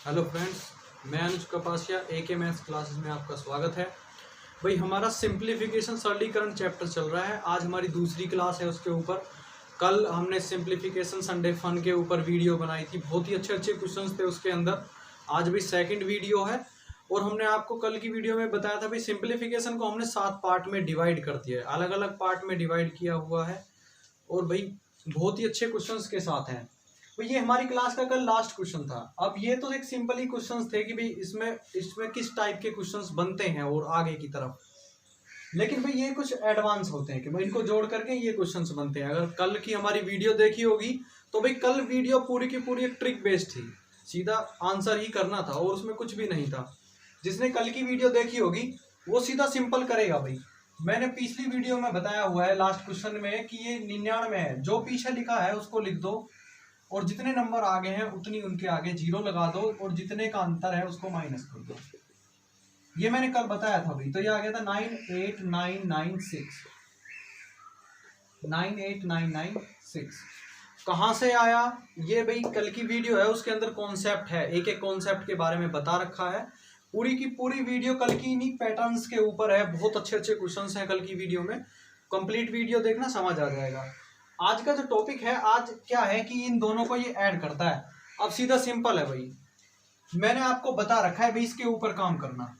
Hello friends, मैं अनुज कपासिया AK maths classes में आपका स्वागत है। भाई हमारा सिंप्लीफिकेशन सरलीकरण चैप्टर चल रहा है। आज हमारी दूसरी क्लास है उसके ऊपर। कल हमने सिंप्लीफिकेशन संडे फन के ऊपर वीडियो बनाई थी, बहुत ही अच्छे अच्छे क्वेश्चंस थे उसके अंदर। आज भी सेकंड वीडियो है और हमने आपको कल की वीडियो में बताया था भाई सिंप्लीफिकेशन को हमने 7 पार्ट में डिवाइड कर दिया है, अलग अलग पार्ट में डिवाइड किया हुआ है और भाई बहुत ही अच्छे क्वेश्चंस के साथ हैं। तो ये हमारी क्लास का कल लास्ट क्वेश्चन था। अब ये तो एक सिंपल ही क्वेश्चंस थे कि भाई इसमें किस टाइप के क्वेश्चंस बनते हैं और आगे की तरफ, लेकिन भाई ये कुछ एडवांस होते हैं कि भाई इनको जोड़ करके ये क्वेश्चंस बनते हैं। अगर कल की हमारी वीडियो देखी होगी तो भाई कल वीडियो पूरी की पूरी एक ट्रिक बेस्ड थी, सीधा आंसर ही करना था और उसमें कुछ भी नहीं था। जिसने कल की वीडियो देखी होगी वो सीधा सिंपल करेगा। भाई मैंने पिछली वीडियो में बताया हुआ है लास्ट क्वेश्चन में कि ये 99 है, जो पीछे लिखा है उसको लिख दो और जितने नंबर आगे हैं उतनी उनके आगे जीरो लगा दो और जितने का अंतर है उसको माइनस कर दो। ये मैंने कल बताया था भाई। तो ये आ गया था 98996। 98996 कहाँ से आया? ये भाई कल की वीडियो है, उसके अंदर कॉन्सेप्ट है, एक एक कॉन्सेप्ट के बारे में बता रखा है। पूरी की पूरी वीडियो कल की इन्हीं पैटर्न्स के ऊपर है। बहुत अच्छे अच्छे क्वेश्चंस हैं कल की वीडियो में। कंप्लीट वीडियो देखना, समझ आ जाएगा। आज का जो टॉपिक है आज क्या है कि इन दोनों को ये ऐड करता है। अब सीधा सिंपल है भाई, मैंने आपको बता रखा है भाई इसके ऊपर काम करना।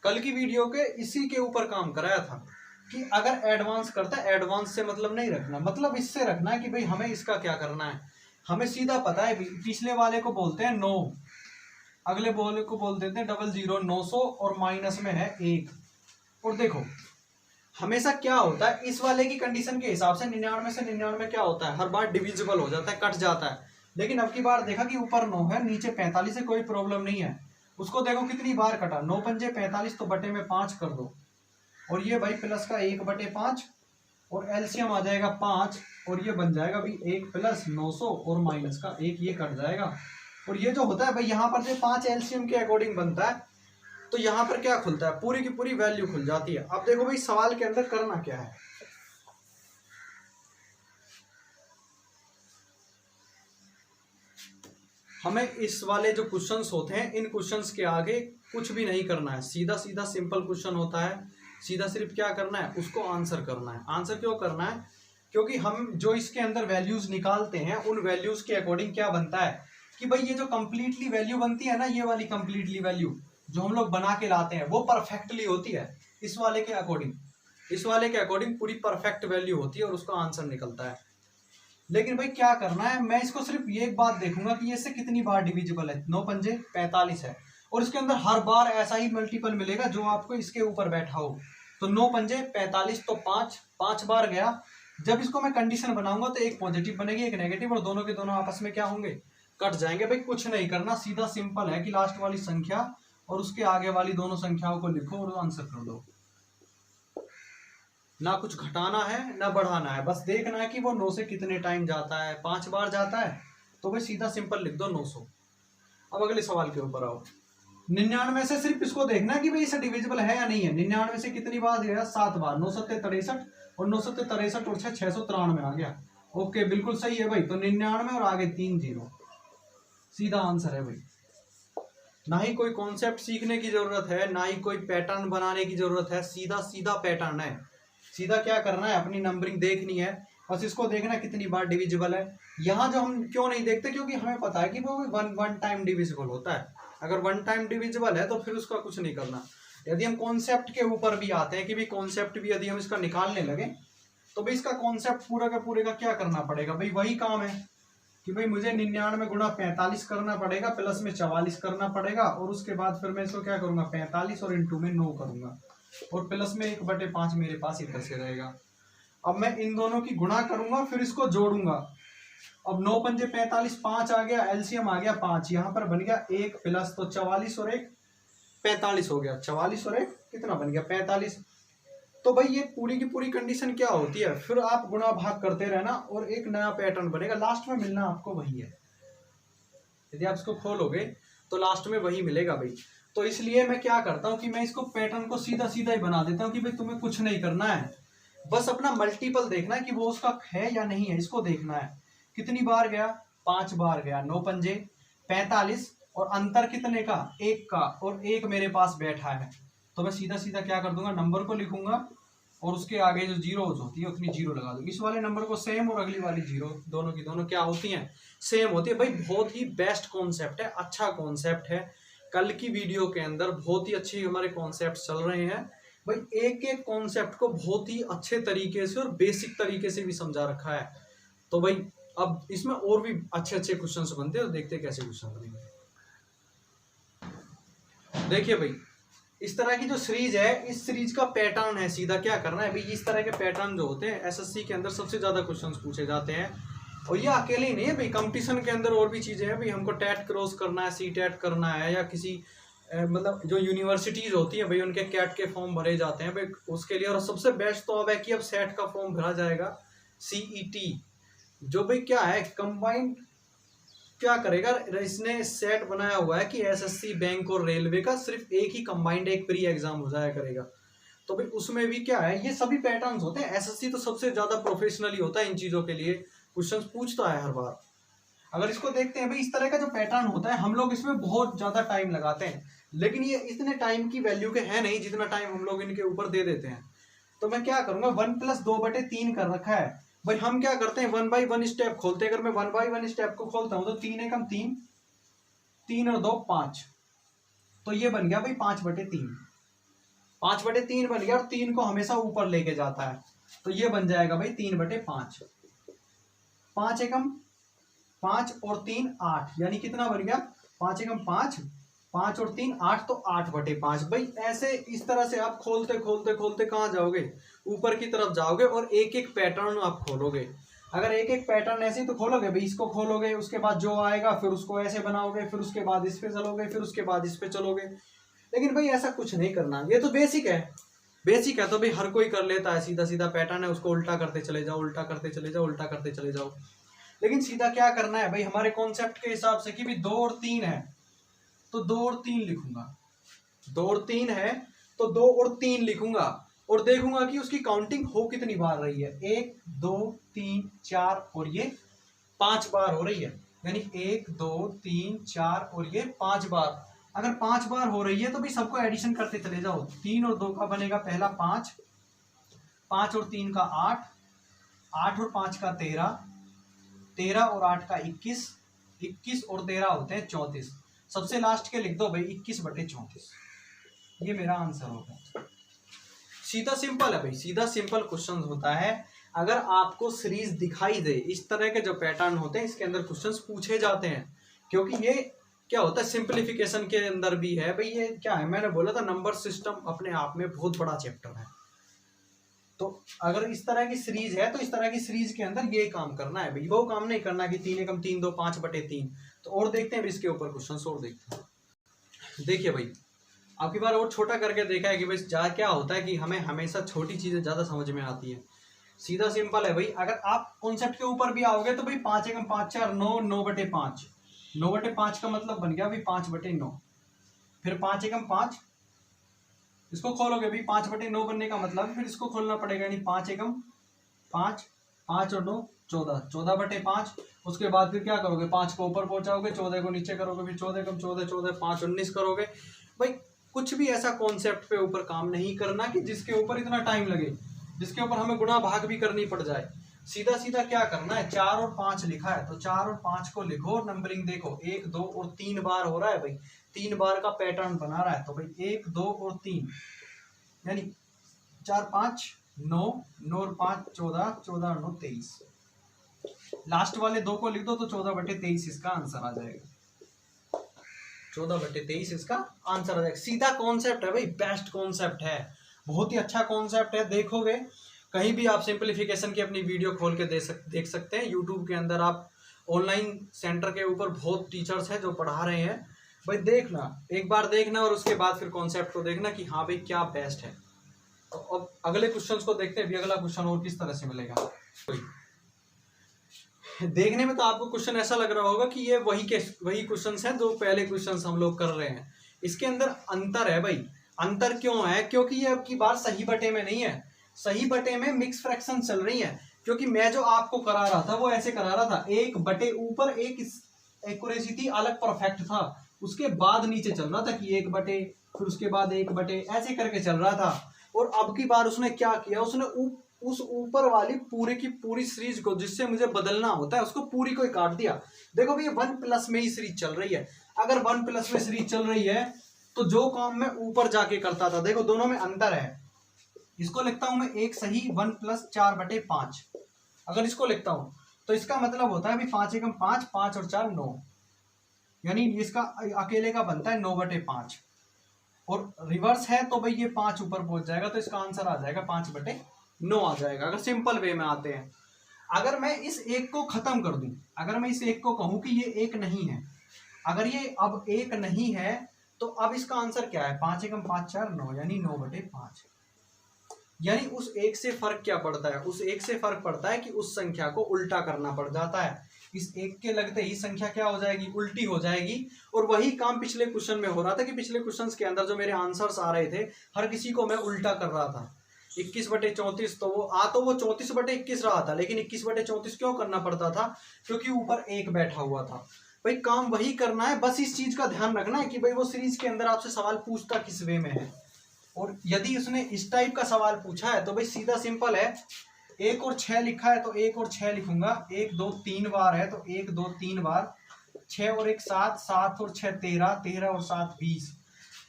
कल की वीडियो के इसी के ऊपर काम कराया था कि अगर एडवांस करता है, एडवांस से मतलब नहीं रखना, मतलब इससे रखना है कि भाई हमें इसका क्या करना है। हमें सीधा पता है पिछले वाले को बोलते हैं 9, अगले वाले को बोल देते हैं 00, 900 और माइनस में है 1। और देखो हमेशा क्या होता है, इस वाले की कंडीशन के हिसाब से 99 से 99 क्या होता है, हर बार डिविजिबल हो जाता है, कट जाता है। लेकिन अब की बार देखा कि ऊपर 9 है, नीचे 45 है, कोई प्रॉब्लम नहीं है। उसको देखो कितनी बार कटा, 9 पंजे 45, तो बटे में 5 कर दो और ये भाई प्लस का 1/5 और एलसीएम आ जाएगा 5 और ये बन जाएगा भाई 1 प्लस 900 और माइनस का 1, ये कट जाएगा। और ये जो होता है भाई यहाँ पर जो 5 एलसीएम के अकॉर्डिंग बनता है, तो यहाँ पर क्या खुलता है, पूरी की पूरी वैल्यू खुल जाती है। अब देखो भाई सवाल के अंदर करना क्या है। हमें इस वाले जो क्वेश्चंस होते हैं, इन क्वेश्चंस के आगे कुछ भी नहीं करना है, सीधा सीधा सिंपल क्वेश्चन होता है। सीधा सिर्फ क्या करना है, उसको आंसर करना है। आंसर क्यों करना है? क्योंकि हम जो इसके अंदर वैल्यूज निकालते हैं उन वैल्यूज के अकॉर्डिंग क्या बनता है कि भाई ये जो कंप्लीटली वैल्यू बनती है ना, ये वाली कंप्लीटली वैल्यू जो हम लोग बना के लाते हैं वो परफेक्टली होती है इस वाले के अकॉर्डिंग। इस वाले के अकॉर्डिंग पूरी परफेक्ट वैल्यू होती है और उसका आंसर निकलता है। लेकिन भाई क्या करना है, मैं इसको सिर्फ ये एक बात देखूंगा कि ये से कितनी बार डिविजिबल है। 9 पंजे 45 है और इसके अंदर हर बार ऐसा ही मल्टीपल मिलेगा जो आपको इसके ऊपर बैठा हो। तो 9 पंजे 45 तो 5 बार गया। जब इसको मैं कंडीशन बनाऊंगा तो एक पॉजिटिव बनेगी एक नेगेटिव और दोनों के दोनों आपस में क्या होंगे, कट जाएंगे। भाई कुछ नहीं करना, सीधा सिंपल है कि लास्ट वाली संख्या और उसके आगे वाली दोनों संख्याओं को लिखो और आंसर कर दो। ना कुछ घटाना है ना बढ़ाना है, बस देखना है कि वो 9 से कितने टाइम जाता है। 5 बार जाता है तो भाई सीधा सिंपल लिख दो 900। अब अगले सवाल के ऊपर आओ। 99 से सिर्फ इसको देखना है कि भाई इसे डिविजिबल है या नहीं है। 99 से कितनी बार गया, 7 बार। 9 सत्ते 63 और 9 सत्ते 63 और 693 आ गया। ओके बिल्कुल सही है भाई। तो 99 और आगे 3 जीरो, सीधा आंसर है भाई। ना ही कोई कॉन्सेप्ट सीखने की जरूरत है, ना ही कोई पैटर्न बनाने की जरूरत है, सीधा सीधा पैटर्न है। सीधा क्या करना है, अपनी नंबरिंग देखनी है, बस इसको देखना है कितनी बार डिविजिबल है। यहाँ जो हम क्यों नहीं देखते, क्योंकि हमें पता है कि वो वन टाइम डिविजिबल होता है। अगर वन टाइम डिविजिबल है तो फिर उसका कुछ नहीं करना। यदि हम कॉन्सेप्ट के ऊपर भी आते हैं कि भाई कॉन्सेप्ट भी यदि हम इसका निकालने लगे तो भाई इसका कॉन्सेप्ट पूरा का पूरे का क्या करना पड़ेगा, भाई वही काम है कि भाई मुझे 99 गुणा 45 करना पड़ेगा, प्लस में 44 करना पड़ेगा और उसके बाद फिर मैं इसको क्या करूंगा 45 और इंटू में 9 करूंगा और प्लस में 1/5 मेरे पास इधर से रहेगा। अब मैं इन दोनों की गुणा करूंगा फिर इसको जोड़ूंगा। अब 9 पंजे 45, 5 आ गया, एलसीएम आ गया 5, यहाँ पर बन गया 1 प्लस, तो 44 और 1 45 हो गया। 44 और 1 कितना बन गया 45। तो भाई ये पूरी की पूरी कंडीशन क्या होती है, फिर आप गुणा भाग करते रहना और एक नया पैटर्न बनेगा। लास्ट में मिलना आपको वही है, यदि आप इसको खोलोगे तो लास्ट में वही मिलेगा भाई। तो इसलिए मैं क्या करता हूँ कि मैं इसको पैटर्न को सीधा सीधा ही बना देता हूँ कि भाई तुम्हें कुछ नहीं करना है, बस अपना मल्टीपल देखना है कि वो उसका है या नहीं है, इसको देखना है। कितनी बार गया, 5 बार गया। 9 पंजे 45 और अंतर कितने का, 1 का, और 1 मेरे पास बैठा है, तो मैं सीधा सीधा क्या कर दूंगा, नंबर को लिखूंगा और उसके आगे जो जीरोज होती है उतनी जीरो लगा दूंगी। इस वाले नंबर को सेम और अगली वाली जीरो, दोनों की दोनों क्या होती हैं, सेम होती है। भाई बहुत ही बेस्ट कॉन्सेप्ट है, अच्छा कॉन्सेप्ट है। कल की वीडियो के अंदर बहुत ही अच्छी हमारे कॉन्सेप्ट चल रहे हैं भाई, एक एक कॉन्सेप्ट को बहुत ही अच्छे तरीके से और बेसिक तरीके से भी समझा रखा है। तो भाई अब इसमें और भी अच्छे अच्छे क्वेश्चंस बनते हैं, तो देखते हैं कैसे क्वेश्चन बनेंगे। देखिए भाई, इस तरह की जो सीरीज है, इस सीरीज का पैटर्न है, सीधा क्या करना है भाई, इस तरह के पैटर्न जो होते हैं एसएससी के अंदर सबसे ज्यादा क्वेश्चंस पूछे जाते हैं। और ये अकेले ही नहीं है भाई, कंपटीशन के अंदर और भी चीजें हैं भाई, हमको टेट क्रॉस करना है, सी टेट करना है, या किसी मतलब जो यूनिवर्सिटीज होती है भाई उनके कैट के फॉर्म भरे जाते हैं भाई उसके लिए। और सबसे बेस्ट तो अब है कि अब सेट का फॉर्म भरा जाएगा, सीईटी, जो भाई क्या है कंबाइंड क्या करेगा, इसने सेट बनाया हुआ है कि एसएससी बैंक और रेलवे का सिर्फ एक ही कंबाइंड एक प्री एग्जाम हो जाया करेगा। तो भाई उसमें भी क्या है, ये सभी पैटर्न्स होते हैं। एसएससी तो सबसे ज्यादा प्रोफेशनली होता है इन चीजों के लिए, क्वेश्चंस पूछता है हर बार। अगर इसको देखते हैं भाई, इस तरह का जो पैटर्न होता है हम लोग इसमें बहुत ज्यादा टाइम लगाते हैं, लेकिन ये इतने टाइम की वैल्यू के है नहीं जितना टाइम हम लोग इनके ऊपर दे देते हैं। तो मैं क्या करूंगा, 1+2/3 कर रखा है भाई, हम क्या करते हैं 1 बाई 1 स्टेप खोलते हैं। अगर मैं 1 बाई 1 स्टेप को खोलता हूं तो 3 एकम 3, 3 और 2 5, तो ये बन गया भाई 5/3, 5/3 बन गया। और 3 को हमेशा ऊपर लेके जाता है, तो ये बन जाएगा भाई 3/5, 5 एकम 5 और 3 8, यानी कितना बन गया, 5 एकम 5, 5 और 3 8, तो 8/5। भाई ऐसे इस तरह से आप खोलते खोलते खोलते कहाँ जाओगे, ऊपर की तरफ जाओगे और एक एक पैटर्न आप खोलोगे। अगर एक एक पैटर्न ऐसे तो खोलोगे भाई, इसको खोलोगे, उसके बाद जो आएगा फिर उसको ऐसे बनाओगे, फिर उसके बाद इस पे चलोगे, फिर उसके बाद इस पे चलोगे। लेकिन भाई ऐसा कुछ नहीं करना, ये तो बेसिक है, बेसिक है तो भाई हर कोई कर लेता है, सीधा सीधा पैटर्न है, उसको उल्टा करते चले जाओ, उल्टा करते चले जाओ, उल्टा करते चले जाओ। लेकिन सीधा क्या करना है भाई, हमारे कॉन्सेप्ट के हिसाब से कि भाई 2 और 3 है तो 2 और 3 लिखूंगा, 2 और 3 है तो 2 और 3 लिखूंगा, और देखूंगा कि उसकी काउंटिंग हो कितनी बार रही है, 1 2 3 4 और ये 5 बार हो रही है, यानी 1 2 3 4 और ये 5 बार। अगर 5 बार हो रही है तो भाई सबको एडिशन करते चले जाओ, 3 और 2 का बनेगा पहला 5, 5 और 3 का 8, 8 और 5 का 13, 13 और 8 का 21, 21 और 13 होते हैं 34। सबसे लास्ट के लिख दो भाई 21/34, ये मेरा आंसर होगा। सीधा सिंपल है भाई, सीधा सिंपल क्वेश्चन होता है। अगर आपको सीरीज दिखाई दे, इस तरह के जो पैटर्न होते हैं इसके अंदर क्वेश्चंस पूछे जाते हैं, क्योंकि ये क्या होता है सिंप्लीफिकेशन के अंदर भी है भाई। ये क्या है, मैंने बोला था नंबर सिस्टम अपने आप में बहुत बड़ा चैप्टर है। तो अगर इस तरह की सीरीज है तो इस तरह की सीरीज के अंदर ये काम करना है भाई, वो काम नहीं करना कि 3 एकम 3 2 5/3। तो और देखते हैं इसके ऊपर क्वेश्चन और देखते हैं। देखिए भाई, आपकी बार और छोटा करके देखा है कि भाई क्या होता है कि हमें हमेशा छोटी चीजें ज्यादा समझ में आती है। सीधा सिंपल है भाई, अगर आप कॉन्सेप्ट के ऊपर भी आओगे तो भाई 5 एकम 5 4 9, 9/5, 9/5 का मतलब बन गया भाई 5/9, फिर 5 एकम 5, इसको खोलोगे भाई 5/9 बनने का मतलब फिर इसको खोलना पड़ेगा, यानी 5 एकम 5, 5 और 9 14, 14/5। उसके बाद फिर क्या करोगे, 5 को ऊपर पहुंचाओगे, 14 को नीचे करोगे, फिर 14 एकम 14, 14 5 19 करोगे। भाई कुछ भी ऐसा कॉन्सेप्ट पे ऊपर काम नहीं करना कि जिसके ऊपर इतना टाइम लगे, जिसके ऊपर हमें गुणा भाग भी करनी पड़ जाए। सीधा सीधा क्या करना है, 4 और 5 लिखा है तो 4 और 5 को लिखो, नंबरिंग देखो 1 2 और 3 बार हो रहा है भाई, 3 बार का पैटर्न बना रहा है। तो भाई 1 2 और 3, यानी 4 5 9, 9 और 5 14, 14 और 9 23, लास्ट वाले 2 को लिख दो तो 14/23 इसका आंसर आ जाएगा, 14/23 इसका आंसर आ जाएगा। सीधा कॉन्सेप्ट है भाई, बेस्ट कॉन्सेप्ट है, बहुत ही अच्छा कॉन्सेप्ट है। देखोगे कहीं भी आप सिंप्लीफिकेशन की अपनी वीडियो खोल के देख सकते हैं, यूट्यूब के अंदर आप ऑनलाइन सेंटर के ऊपर बहुत टीचर्स हैं जो पढ़ा रहे हैं भाई, देखना एक बार देखना और उसके बाद फिर कॉन्सेप्ट को देखना कि हाँ भाई क्या बेस्ट है। तो अब अगले क्वेश्चन को देखते हैं भी, अगला क्वेश्चन और किस तरह से मिलेगा। देखने में तो आपको क्वेश्चन ऐसा लग रहा होगा कि ये वही क्वेश्चंस हैं जो पहले क्वेश्चंस हम लोग कर रहे हैं। इसके अंदर अंतर है भाई, अंतर क्यों है, क्योंकि ये अब की बार सही बटे में नहीं है, सही बटे में मिक्स फ्रैक्शन चल रही है। क्योंकि मैं जो आपको करा रहा था वो ऐसे करा रहा था, एक बटे ऊपर एक एक्यूरेसी थी अलग परफेक्ट था, उसके बाद नीचे चल रहा था कि 1/, फिर उसके बाद 1/, ऐसे करके चल रहा था। और अब की बार उसने क्या किया, उसने उस ऊपर वाली पूरी की पूरी सीरीज को जिससे मुझे बदलना होता है उसको पूरी को ही काट दिया। देखो भैया 1+ में ही सीरीज चल रही है। अगर 1+ में सीरीज चल रही है तो जो काम मैं ऊपर जाके करता था, देखो दोनों में अंतर है। इसको लिखता हूं मैं एक सही 1 + 4/5। अगर इसको लिखता हूं तो इसका मतलब होता है अभी 5 एकम 5, 5 और 4 9, यानी इसका अकेले का बनता है 9/5। और रिवर्स है तो भाई ये 5 ऊपर पहुंच जाएगा, तो इसका आंसर आ जाएगा 5/9 आ जाएगा, अगर सिंपल वे में आते हैं। अगर मैं इस एक को खत्म कर दूं, अगर मैं इस एक को कहूं कि ये एक नहीं है, अगर ये अब एक नहीं है तो अब इसका आंसर क्या है, 5 एकम 5 4 9, यानी 9/5। यानी उस एक से फर्क क्या पड़ता है, उस एक से फर्क पड़ता है कि उस संख्या को उल्टा करना पड़ जाता है। इस एक के लगते ही संख्या क्या हो जाएगी, उल्टी हो जाएगी। और वही काम पिछले क्वेश्चन में हो रहा था कि पिछले क्वेश्चन के अंदर जो मेरे आंसर्स आ रहे थे हर किसी को मैं उल्टा कर रहा था। 21/34 तो वो 34/21 रहा था, लेकिन 21/34 क्यों करना पड़ता था, क्योंकि ऊपर एक बैठा हुआ था। भाई काम वही करना है, बस इस चीज का ध्यान रखना है कि भाई वो सीरीज के अंदर आपसे सवाल पूछता किस वे में है। और यदि उसने इस टाइप का सवाल पूछा है तो भाई सीधा सिंपल है, 1 और 6 लिखा है तो 1 और 6 लिखूंगा, 1 2 3 बार है तो 1 2 3 बार, 6 और 1 7, 7 और 6 13, 13 और 7 20।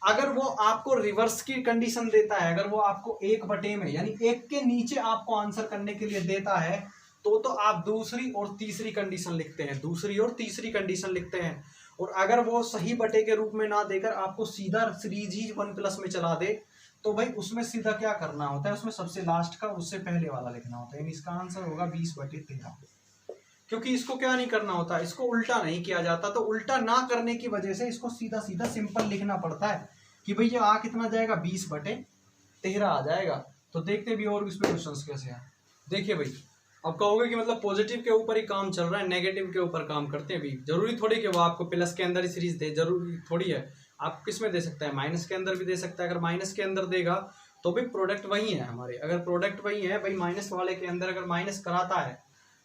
अगर वो आपको रिवर्स की कंडीशन देता है, अगर वो आपको 1/, में यानी 1 के नीचे आपको आंसर करने के लिए देता है तो आप दूसरी और तीसरी कंडीशन लिखते हैं, दूसरी और तीसरी कंडीशन लिखते हैं। और अगर वो सही बटे के रूप में ना देकर आपको सीधा सीरीज ही 1+ में चला दे तो भाई उसमें सीधा क्या करना होता है, उसमें सबसे लास्ट का उससे पहले वाला लिखना होता है, इसका आंसर होगा 20/13। क्योंकि इसको क्या नहीं करना होता, इसको उल्टा नहीं किया जाता, तो उल्टा ना करने की वजह से इसको सीधा सीधा सिंपल लिखना पड़ता है कि भाई ये आ कितना जाएगा, 20/13 आ जाएगा। तो देखते भी और इसमें क्वेश्चन कैसे हैं। देखिए भाई, अब कहोगे कि मतलब पॉजिटिव के ऊपर ही काम चल रहा है, नेगेटिव के ऊपर काम करते हैं भी, जरूरी थोड़ी कि वो आपको प्लस के अंदर ही सीरीज दे, जरूरी थोड़ी है। आप किस में दे सकता है, माइनस के अंदर भी दे सकता है। अगर माइनस के अंदर देगा तो भी प्रोडक्ट वही है हमारे, अगर प्रोडक्ट वही है भाई, माइनस वाले के अंदर अगर माइनस कराता है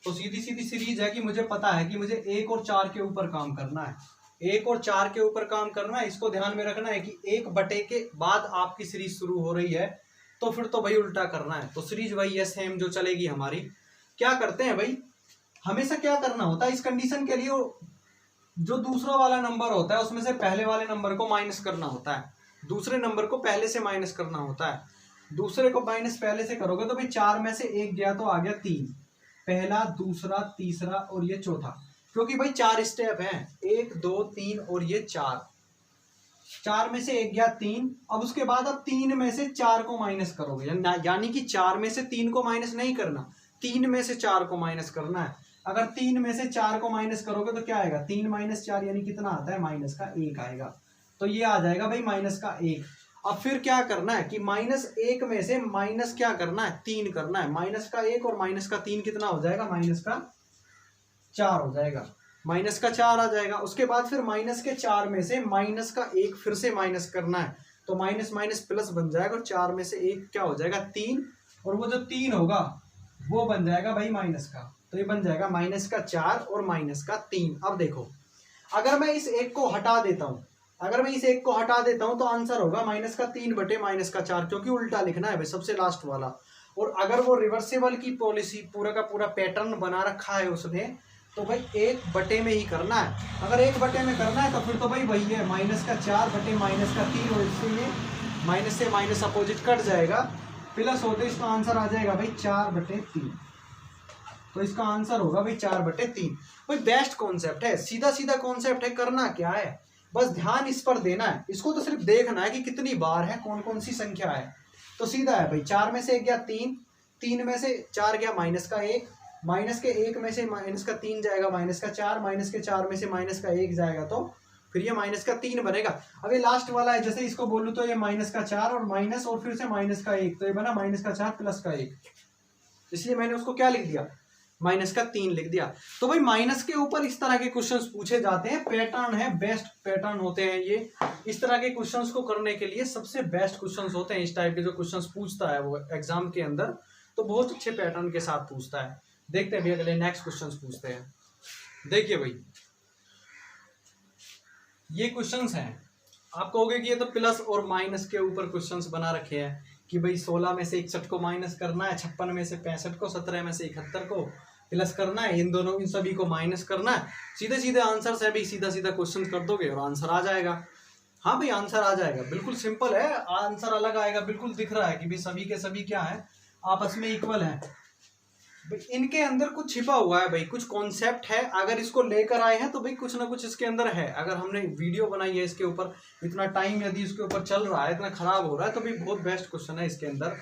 तो सीधी सीधी सीरीज है कि मुझे पता है कि मुझे 1 और 4 के ऊपर काम करना है, 1 और 4 के ऊपर काम करना है। इसको ध्यान में रखना है कि 1/, के बाद आपकी सीरीज शुरू हो रही है तो फिर तो भाई उल्टा करना है। तो सीरीज वही है सेम जो चलेगी हमारी। क्या करते हैं भाई, हमेशा क्या करना होता है इस कंडीशन के लिए, जो दूसरा वाला नंबर होता है उसमें से पहले वाले नंबर को माइनस करना होता है, दूसरे नंबर को पहले से माइनस करना होता है। दूसरे को माइनस पहले से करोगे तो भाई 4 में से 1 गया तो आ गया 3, पहला दूसरा तीसरा और ये चौथा, क्योंकि भाई 4 स्टेप हैं, 1 2 3 और ये 4 में से 1 गया 3। अब उसके बाद अब 3 में से 4 को माइनस करोगे, यानी कि 4 में से 3 को माइनस नहीं करना, 3 में से 4 को माइनस करना है। अगर 3 में से 4 को माइनस करोगे तो क्या आएगा, 3 - 4 यानी कितना आता है, -1 आएगा। तो ये आ जाएगा भाई -1। अब फिर क्या करना है कि -1 में से माइनस क्या करना है, 3 करना है। -1 और -3 कितना हो जाएगा, -4 हो जाएगा, -4 आ जाएगा। उसके बाद फिर -4 में से -1 फिर से माइनस करना है, तो माइनस माइनस प्लस बन जाएगा और 4 में से 1 क्या हो जाएगा, 3, और वो जो 3 होगा वो बन जाएगा भाई माइनस का, तो ये बन जाएगा -4 और -3। अब देखो, अगर मैं इस एक को हटा देता हूं, तो आंसर होगा -3/-4, क्योंकि उल्टा लिखना है भाई सबसे लास्ट वाला। और अगर वो रिवर्सिबल की पॉलिसी पूरा का पूरा पैटर्न बना रखा है उसने, तो भाई 1/, में ही करना है। अगर 1/, में करना है तो फिर तो भाई वही है -4/-3, और इससे ये माइनस से माइनस अपोजिट कट जाएगा, प्लस होते इसका आंसर आ जाएगा भाई 4/3। तो इसका आंसर होगा भाई 4/3। भाई बेस्ट कॉन्सेप्ट है, सीधा सीधा कॉन्सेप्ट है, करना क्या है, बस ध्यान इस पर देना है। इसको तो सिर्फ देखना है कि कितनी बार है, कौन कौन सी संख्या है। तो सीधा है भाई, 4 में से 1 गया 3, 3 में से 4 गया -1, -1 में से -3 जाएगा -4, -4 में से -1 जाएगा, तो फिर ये -3 बनेगा। अब ये लास्ट वाला है, जैसे इसको बोलूं तो ये -4 और माइनस और फिर से -1, तो ये बना -4 +1, इसलिए मैंने उसको क्या लिख दिया, -3 लिख दिया। तो भाई माइनस के ऊपर इस तरह के क्वेश्चंस पूछे जाते हैं, पैटर्न है, बेस्ट पैटर्न होते हैं ये। इस तरह के क्वेश्चंस को करने के लिए सबसे बेस्ट क्वेश्चंस होते हैं, इस टाइप के जो क्वेश्चंस पूछता है वो एग्जाम के अंदर, तो बहुत अच्छे पैटर्न के साथ पूछता है। देखते हैं भाई अगले नेक्स्ट क्वेश्चंस पूछते हैं। देखिए भाई, ये क्वेश्चंस हैं। आप कहोगे कि ये तो प्लस और माइनस के ऊपर क्वेश्चंस बना रखे हैं कि भाई 16 में से 61 को माइनस करना है, 56 में से 65 को, 17 में से 71 को प्लस करना है, इन सभी को माइनस करना है। सीधे सीधे आंसर से भी सीधा सीधा क्वेश्चन कर दोगे और आंसर आ जाएगा। हाँ भाई आंसर आ जाएगा, बिल्कुल सिंपल है, आंसर अलग आएगा, बिल्कुल दिख रहा है कि भाई सभी के सभी क्या है, आपस में इक्वल है। इनके अंदर कुछ छिपा हुआ है भाई, कुछ कॉन्सेप्ट है, अगर इसको लेकर आए हैं तो भाई कुछ ना कुछ इसके अंदर है। अगर हमने वीडियो बनाई है इसके ऊपर, इतना टाइम यदि इसके ऊपर चल रहा है, इतना खराब हो रहा है, तो भाई बहुत बेस्ट क्वेश्चन है इसके अंदर।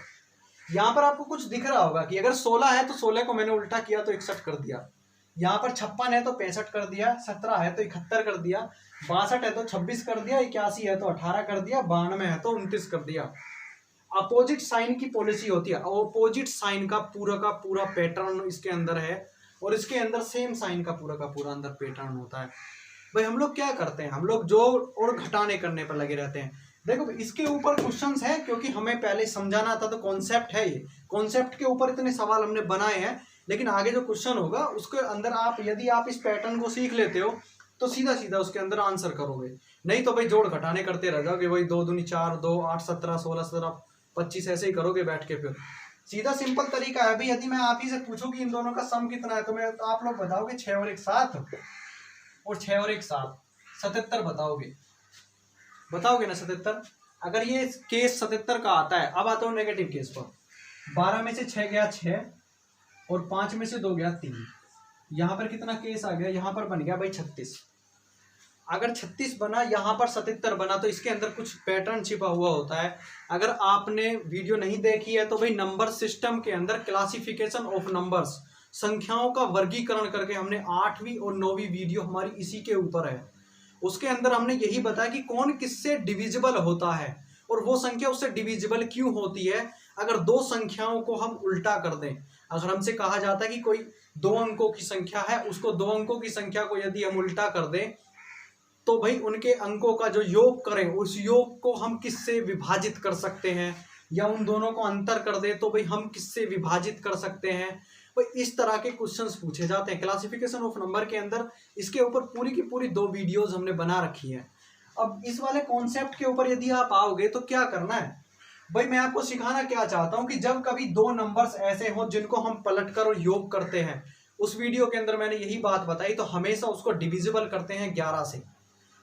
यहाँ पर आपको कुछ दिख रहा होगा कि अगर 16 है तो 16 को मैंने उल्टा किया तो 61 कर दिया, यहाँ पर 56 है तो 65 कर दिया, 17 है तो 71 कर दिया, 62 है तो 26 कर दिया, 81 है तो 18 कर दिया, 92 है तो 29 कर दिया। अपोजिट साइन की पॉलिसी होती है, अपोजिट साइन का पूरा पैटर्न इसके अंदर है, और इसके अंदर सेम साइन का पूरा अंदर पैटर्न होता है। भाई हम लोग क्या करते हैं, हम लोग जोड़ और घटाने करने पर लगे रहते हैं। देखो इसके ऊपर क्वेश्चंस है, क्योंकि हमें पहले समझाना था, तो कॉन्सेप्ट है, ये कॉन्सेप्ट के ऊपर इतने सवाल हमने बनाए हैं। लेकिन आगे जो क्वेश्चन होगा उसके अंदर आप यदि आप इस पैटर्न को सीख लेते हो तो सीधा सीधा उसके अंदर आंसर करोगे। नहीं तो भाई जोड़ घटाने करते रह जाओगे, भाई 2 दूनी 4, 2 8 17 16 17 25 ऐसे ही करोगे बैठ के। फिर सीधा सिंपल तरीका है भाई, यदि मैं आप ही से पूछूं कि इन दोनों का सम कितना है, तो मैं आप लोग बताओगे 6 और 1 7, और 6 और 1 7, 77 बताओगे ना 77। अगर ये केस 77 का आता है, अब आता हूँ नेगेटिव केस पर। 12 में से 6 गया 6, और 5 में से 2 गया 3, यहाँ पर कितना केस आ गया, यहाँ पर बन गया भाई 36। अगर 36 बना, यहाँ पर 77 बना, तो इसके अंदर कुछ पैटर्न छिपा हुआ होता है। अगर आपने वीडियो नहीं देखी है तो भाई नंबर सिस्टम के अंदर क्लासिफिकेशन ऑफ नंबर्स, संख्याओं का वर्गीकरण करके हमने 8वीं और 9वीं वीडियो हमारी इसी के ऊपर है। उसके अंदर हमने यही बताया कि कौन किससे डिविजिबल होता है और वो संख्या उससे डिविजिबल क्यों होती है। अगर दो संख्याओं को हम उल्टा कर दें, अगर हमसे कहा जाता है कि कोई 2 अंकों की संख्या है, उसको 2 अंकों की संख्या को यदि हम उल्टा कर दें तो भाई उनके अंकों का जो योग करें, उस योग को हम किससे विभाजित कर सकते हैं, या उन दोनों को अंतर कर दे तो भाई हम किससे विभाजित कर सकते हैं। भाई इस तरह के क्वेश्चंस पूछे जाते हैं क्लासिफिकेशन ऑफ नंबर के अंदर। इसके ऊपर पूरी की पूरी 2 वीडियोस हमने बना रखी है। अब इस वाले कॉन्सेप्ट के ऊपर यदि आप आओगे तो क्या करना है भाई, मैं आपको सिखाना क्या चाहता हूं कि जब कभी 2 नंबर्स ऐसे हो जिनको हम पलटकर और योग करते हैं, उस वीडियो के अंदर मैंने यही बात बताई, तो हमेशा उसको डिविजिबल करते हैं 11 से।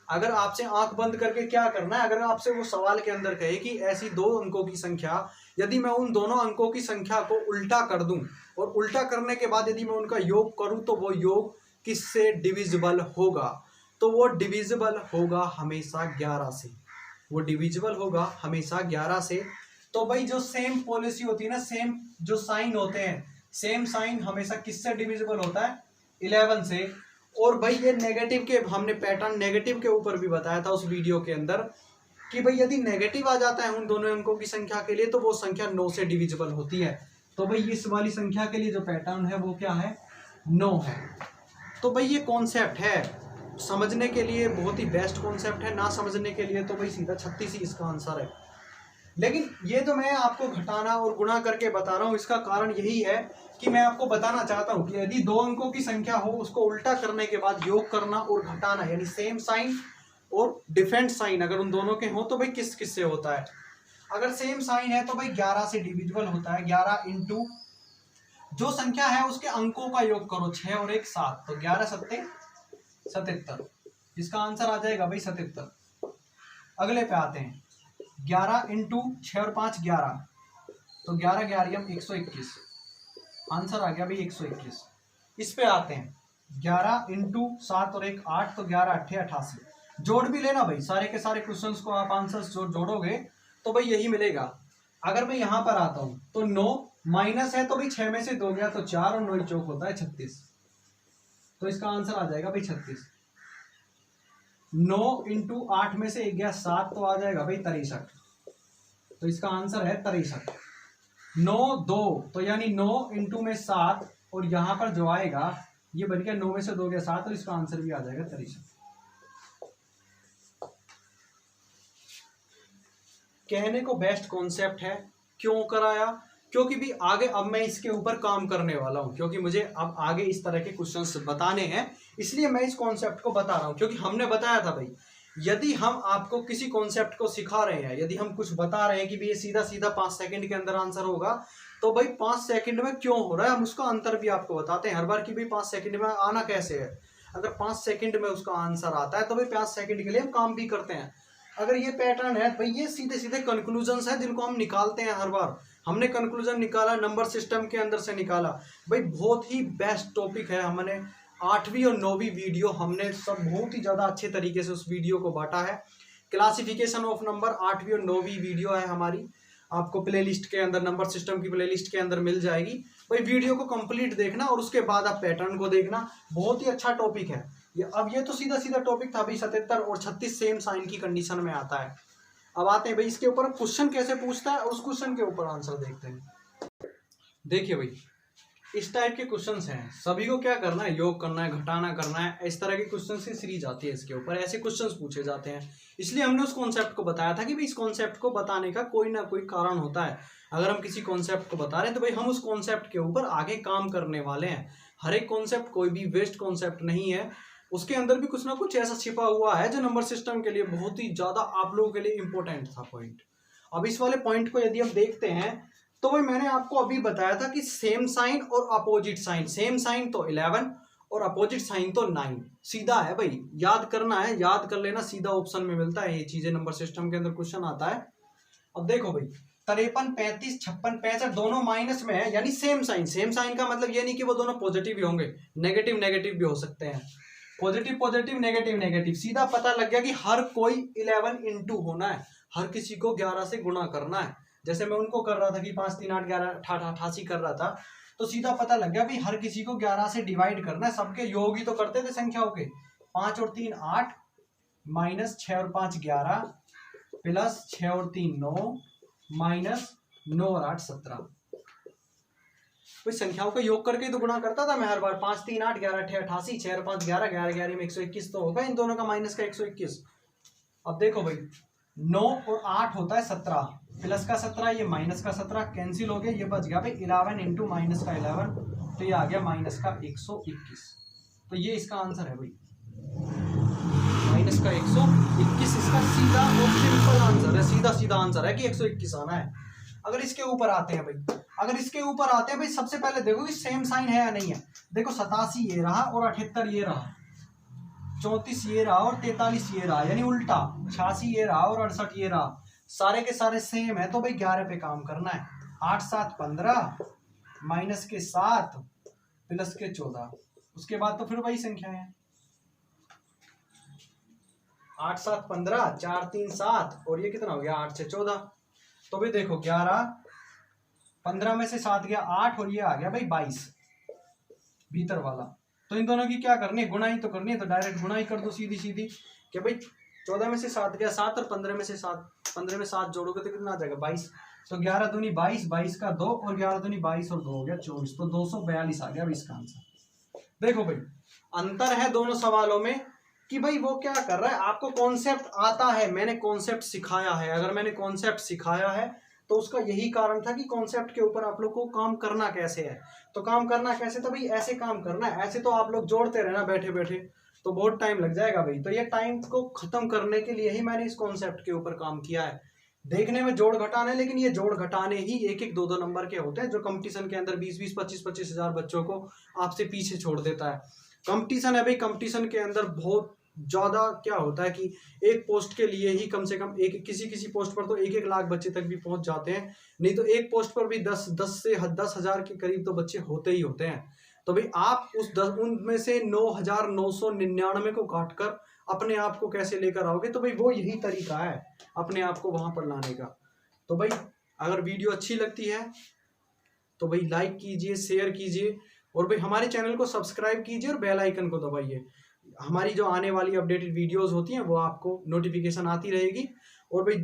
अगर आपसे आंख बंद करके क्या करना है, अगर आपसे वो सवाल के अंदर कहे कि ऐसी 2 अंकों की संख्या, यदि मैं उन दोनों अंकों की संख्या को उल्टा कर दूं और उल्टा करने के बाद यदि मैं उनका योग करूं तो वो योग किससे डिविजिबल होगा, तो वो डिविजिबल होगा हमेशा 11 से। वो डिविजिबल होगा हमेशा 11 से। तो भाई जो सेम पॉलिसी होती है ना, सेम जो साइन होते हैं, सेम साइन हमेशा किससे डिविजिबल होता है, 11 से। और भाई ये नेगेटिव के हमने पैटर्न नेगेटिव के ऊपर भी बताया था उस वीडियो के अंदर कि भाई यदि नेगेटिव आ जाता है उन दोनों अंकों की संख्या के लिए तो वो संख्या 9 से डिविजिबल होती है। तो भाई इस वाली संख्या के लिए जो पैटर्न है वो क्या है, 9 है। तो भाई ये कॉन्सेप्ट है, समझने के लिए बहुत ही बेस्ट कॉन्सेप्ट है, ना समझने के लिए तो भाई सीधा 36 ही इसका आंसर है। लेकिन ये तो मैं आपको घटाना और गुणा करके बता रहा हूँ, इसका कारण यही है कि मैं आपको बताना चाहता हूँ कि यदि 2 अंकों की संख्या हो उसको उल्टा करने के बाद योग करना और घटाना, यानी सेम साइन और डिफरेंट साइन अगर उन दोनों के हो तो भाई किस किस से होता है। अगर सेम साइन है तो भाई 11 से डिविजिबल होता है। 11 इंटू जो संख्या है उसके अंकों का योग करो, 6 और 1 7, तो 11 सत्ते 77, इसका आंसर आ जाएगा भाई 77। अगले पे आते हैं, 11 इंटू 6 और 5 11, तो 11 11 121, आंसर आ गया भाई 121। इस पे आते हैं, 11 इंटू 7 और 1 8, तो 11 8 88। जोड़ भी लेना भाई, सारे के सारे क्वेश्चंस को आप आंसर्स जोड़ोगे तो भाई यही मिलेगा। अगर मैं यहाँ पर आता हूँ तो 9 माइनस है तो भाई 6 में से 2 गया तो 4 और 9 चौक होता है 36, तो इसका आंसर आ जाएगा भाई 36। 9 इंटू 8 में से 1 गया 7, तो आ जाएगा भाई 63, तो इसका आंसर है 63। 9 2, तो यानी 9 इंटू में 7 और यहाँ पर जो आएगा ये बन गया 9 में से 2 गया 7, और इसका आंसर भी आ जाएगा 63। कहने को बेस्ट कॉन्सेप्ट है, क्यों कराया, क्योंकि भी आगे अब मैं इसके ऊपर काम करने वाला हूं, क्योंकि मुझे अब आगे इस तरह के क्वेश्चंस बताने हैं, इसलिए मैं इस कॉन्सेप्ट को बता रहा हूं। क्योंकि हमने बताया था भाई यदि हम आपको किसी कॉन्सेप्ट को सिखा रहे हैं, यदि हम कुछ बता रहे हैं कि भाई ये सीधा सीधा 5 सेकंड के अंदर आंसर होगा, तो भाई 5 सेकंड में क्यों हो रहा है हम उसका अंतर भी आपको बताते हैं हर बार कि भाई 5 सेकंड में आना कैसे है। अगर 5 सेकंड में उसका आंसर आता है तो भाई 5 सेकंड के लिए हम काम भी करते हैं। अगर ये पैटर्न है भाई, ये सीधे सीधे कंक्लूजन्स है जिनको हम निकालते हैं हर बार। हमने कंक्लूजन निकाला, नंबर सिस्टम के अंदर से निकाला भाई, बहुत ही बेस्ट टॉपिक है। हमने 8वीं और 9वीं वीडियो हमने सब बहुत ही ज़्यादा अच्छे तरीके से उस वीडियो को बांटा है। क्लासिफिकेशन ऑफ नंबर 8वीं और 9वीं वीडियो है हमारी, आपको प्लेलिस्ट के अंदर, नंबर सिस्टम की प्लेलिस्ट के अंदर मिल जाएगी भाई। वीडियो को कंप्लीट देखना और उसके बाद आप पैटर्न को देखना, बहुत ही अच्छा टॉपिक है ये। अब ये तो सीधा सीधा टॉपिक था भाई, 77 और 36 सेम साइन की कंडीशन में आता है। अब आते हैं भाई इसके ऊपर क्वेश्चन कैसे पूछता है, उस क्वेश्चन के ऊपर आंसर देखते हैं। देखिए भाई, इस टाइप के क्वेश्चंस हैं, सभी को क्या करना है, योग करना है, घटाना करना है, इस तरह के क्वेश्चन की सीरीज आती है इसके ऊपर, ऐसे क्वेश्चंस पूछे जाते हैं। इसलिए हमने उस कॉन्सेप्ट को बताया था कि भाई इस कॉन्सेप्ट को बताने का कोई ना कोई कारण होता है। अगर हम किसी कॉन्सेप्ट को बता रहे हैं तो भाई हम उस कॉन्सेप्ट के ऊपर आगे काम करने वाले हैं। हर एक कॉन्सेप्ट कोई भी वेस्ट कॉन्सेप्ट नहीं है, उसके अंदर भी कुछ ना कुछ ऐसा छिपा हुआ है जो नंबर सिस्टम के लिए बहुत ही ज्यादा आप लोगों के लिए इंपॉर्टेंट था पॉइंट। अब इस वाले पॉइंट को यदि हम देखते हैं तो भाई मैंने आपको अभी बताया था कि सेम साइन और अपोजिट साइन, सेम साइन तो 11 और अपोजिट साइन तो 9, सीधा है भाई, याद करना है, याद कर लेना, सीधा ऑप्शन में मिलता है ये चीजें, नंबर सिस्टम के अंदर क्वेश्चन आता है। अब देखो भाई 53, 35, 56, 65 दोनों माइनस में है, यानी सेम साइन। सेम साइन का मतलब ये नहीं कि वो दोनों पॉजिटिव ही होंगे, नेगेटिव नेगेटिव भी हो सकते हैं, पॉजिटिव पॉजिटिव नेगेटिव नेगेटिव। सीधा पता लग गया कि हर कोई 11 इंटू होना है, हर किसी को 11 से गुणा करना है। जैसे मैं उनको कर रहा था कि 5 3 8 11 88 कर रहा था, तो सीधा पता लग गया भाई हर किसी को 11 से डिवाइड करना है। सबके योग ही तो करते थे संख्याओं के, 5 और 3 8, माइनस 6 और 5 11, प्लस 6 और 3 9, माइनस 9 और 8 17। भाई संख्याओं का योग करके तो गुणा करता था मैं हर बार, 5 3 8 11 8 88, 6 और 5 11, 11 11 में 121 तो होगा इन दोनों का माइनस का 121। अब देखो भाई 9 और 8 होता है 17, प्लस का 17 ये माइनस का 17 कैंसिल हो गया, ये बच गया भाई 11 इंटू माइनस का 11, तो ये आ गया माइनस का 121। तो ये इसका आंसर है भाई, माइनस का 121 इसका सीधा और सिंपल आंसर है, सीधा सीधा आंसर है कि 121 आना है। अगर इसके ऊपर आते हैं भाई, अगर इसके ऊपर आते हैं भाई, सबसे पहले देखो कि सेम साइन है या नहीं है। देखो 87 ये रहा और 78 ये रहा, 34 ये रहा और 43 ये रहा, यानी उल्टा 86 ये रहा और 68 ये रहा, सारे के सारे सेम है। तो भाई 11 पे काम करना है, 8 7 15, माइनस के 7 प्लस के 14, उसके बाद तो फिर वही संख्या है, 8 7 15, 4 3 7 और ये कितना हो गया 8 से 14। तो भाई देखो 11, 15 में से 7 गया 8 और ये आ गया भाई 22 भीतर वाला। तो इन दोनों की क्या करनी है, गुणाई तो करनी है, तो डायरेक्ट गुणाई कर दो सीधी सीधी कि भाई 14 में से 7 गया 7 और 15 में से 7, 15 में 7 जोड़ोगे तो कितना आ जाएगा 22। तो 11 दूनी 22, 22 का 2 और 11 दूनी 22 और 2 हो गया 24, तो 242 आ गया भाई इसका आंसर। देखो भाई अंतर है दोनों सवालों में कि भाई वो क्या कर रहा है, आपको कॉन्सेप्ट आता है, मैंने कॉन्सेप्ट सिखाया है। अगर मैंने कॉन्सेप्ट सिखाया है तो उसका यही कारण था कि कॉन्सेप्ट के ऊपर आप लोग को काम करना कैसे है। तो काम करना कैसे, तो भाई ऐसे काम करना है, ऐसे तो आप लोग जोड़ते रहना बैठे बैठे तो बहुत टाइम लग जाएगा भाई। तो ये टाइम को खत्म करने के लिए ही मैंने इस कॉन्सेप्ट के ऊपर काम किया है। देखने में जोड़ घटाने, लेकिन ये जोड़ घटाने ही 1 1 2 2 नंबर के होते हैं, जो कंपटीशन के अंदर 20 20 25 25 हजार बच्चों को आपसे पीछे छोड़ देता है। कंपटीशन है भाई, कंपटीशन के अंदर बहुत ज्यादा क्या होता है कि एक पोस्ट के लिए ही कम से कम एक किसी पोस्ट पर तो 1 1 लाख बच्चे तक भी पहुंच जाते हैं, नहीं तो एक पोस्ट पर भी 10 से 10 हजार के करीब तो बच्चे होते ही होते हैं। तो भाई आप उस 10 उनमें से 9,999 को काट कर अपने आप को कैसे लेकर आओगे, तो भाई वो यही तरीका है अपने आप को वहां पर लाने का। तो भाई अगर वीडियो अच्छी लगती है तो भाई लाइक कीजिए, शेयर कीजिए और भाई हमारे चैनल को सब्सक्राइब कीजिए और बेल आइकन को दबाइए। हमारी जो आने वाली अपडेटेड वीडियोस होती हैं वो आपको नोटिफिकेशन आती रहेगी। और भाई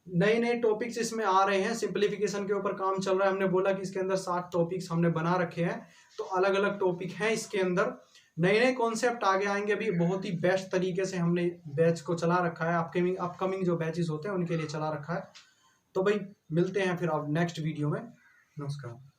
नए नए टॉपिक्स इसमें आ रहे हैं, सिंप्लीफिकेशन के ऊपर काम चल रहा है। हमने बोला कि इसके अंदर 7 टॉपिक्स हमने बना रखे हैं, तो अलग अलग टॉपिक हैं इसके अंदर, नए नए कॉन्सेप्ट आगे आएंगे। अभी बहुत ही बेस्ट तरीके से हमने बैच को चला रखा है, अपकमिंग जो बैचेस होते हैं उनके लिए चला रखा है। तो भाई मिलते हैं फिर अब नेक्स्ट वीडियो में। नमस्कार।